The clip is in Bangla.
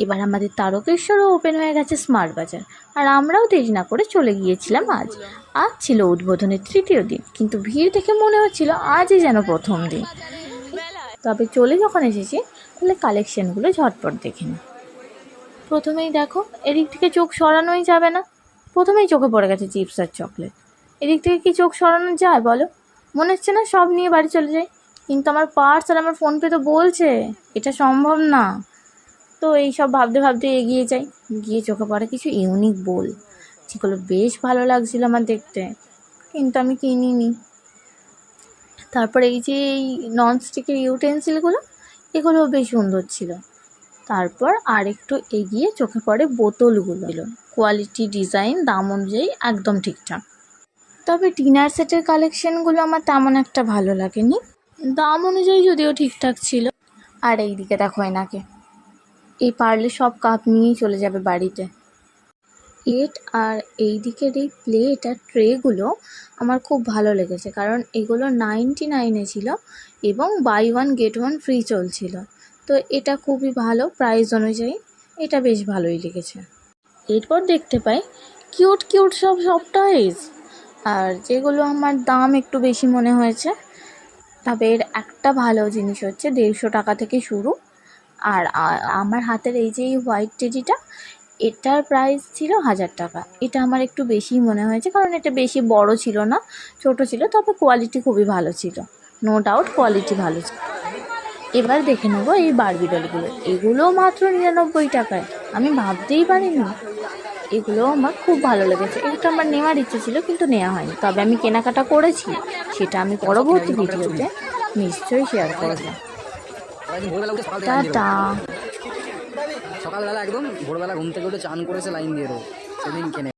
এবার আমাদের তারকেশ্বরও ওপেন হয়ে গেছে স্মার্ট বাজার, আর আমরাও দেরি না করে চলে গিয়েছিলাম। আজ ছিল উদ্বোধনের তৃতীয় দিন, কিন্তু ভিড় দেখে মনে হচ্ছিল আজই যেন প্রথম দিন। তবে চলে যখন এসেছি, তাহলে কালেকশানগুলো ঝটপট দেখে নিই। প্রথমেই দেখো, এদিক থেকে চোখ সরানোই যাবে না। প্রথমেই চোখে পড়ে গেছে চিপস আর চকলেট। এদিক থেকে কি চোখ সরানো যায় বলো? মনে হচ্ছে না সব নিয়ে বাড়ি চলে যাই, কিন্তু আমার পার্স আর আমার ফোনপে তো বলছে এটা সম্ভব না। তো এইসব ভাবতে ভাবতে এগিয়ে যাই, গিয়ে চোখে পড়ে কিছু ইউনিক বোল, যেগুলো বেশ ভালো লাগছিল আমার দেখতে, কিন্তু আমি কিনিনি। তারপরে এই যে এই ননস্টিকের ইউটেন্সিলগুলো, এগুলোও বেশ সুন্দর ছিল। তারপর আর একটু এগিয়ে চোখে পড়ে বোতলগুলো, কোয়ালিটি, ডিজাইন, দাম অনুযায়ী একদম ঠিকঠাক। তবে ডিনার সেটের কালেকশানগুলো আমার তেমন একটা ভালো লাগেনি, দাম অনুযায়ী যদিও ঠিকঠাক ছিল। আর এই দিকে দেখো এনাকে, এই পারলে সব কাপ নিয়েই চলে যাবে বাড়িতে। আর এই দিকের এই প্লেট আর ট্রেগুলো আমার খুব ভালো লেগেছে, কারণ এগুলো 99-এ ছিল এবং buy one get one free চলছিল। তো এটা খুবই ভালো প্রাইস অনুযায়ী, এটা বেশ ভালোই লেগেছে। এরপর দেখতে পাই কিউট কিউট সব টয়েস, আর যেগুলো আমার দাম একটু বেশি মনে হয়েছে। তবে এর একটা ভালো জিনিস হচ্ছে 150 টাকা থেকে শুরু। আর আমার হাতের এই যে হোয়াইট টেডিটা, এটার প্রাইস ছিল 1000 টাকা। এটা আমার একটু বেশি মনে হয়েছে, কারণ এটা বেশি বড় ছিল না, ছোট ছিল। তবে কোয়ালিটি খুবই ভালো ছিল, নো ডাউট কোয়ালিটি ভালো ছিল। এবার দেখে নেবো এই বারবি ডলগুলো, এগুলোও মাত্র 99 টাকায়। আমি ভাবতেই পারিনি। এগুলো আমার খুব ভালো লেগেছে। এটা আমার নেওয়ার ইচ্ছে ছিল, কিন্তু নেওয়া হয়নি। তবে আমি কেনাকাটা করেছি, সেটা আমি পরবর্তী ভিডিওতে নিশ্চয়ই শেয়ার করব। টাটা। সকালবেলা একদম ভোরবেলা ঘুম থেকে উঠে চান করেছে লাইন দিয়ে দেবো সেদিন কেনে।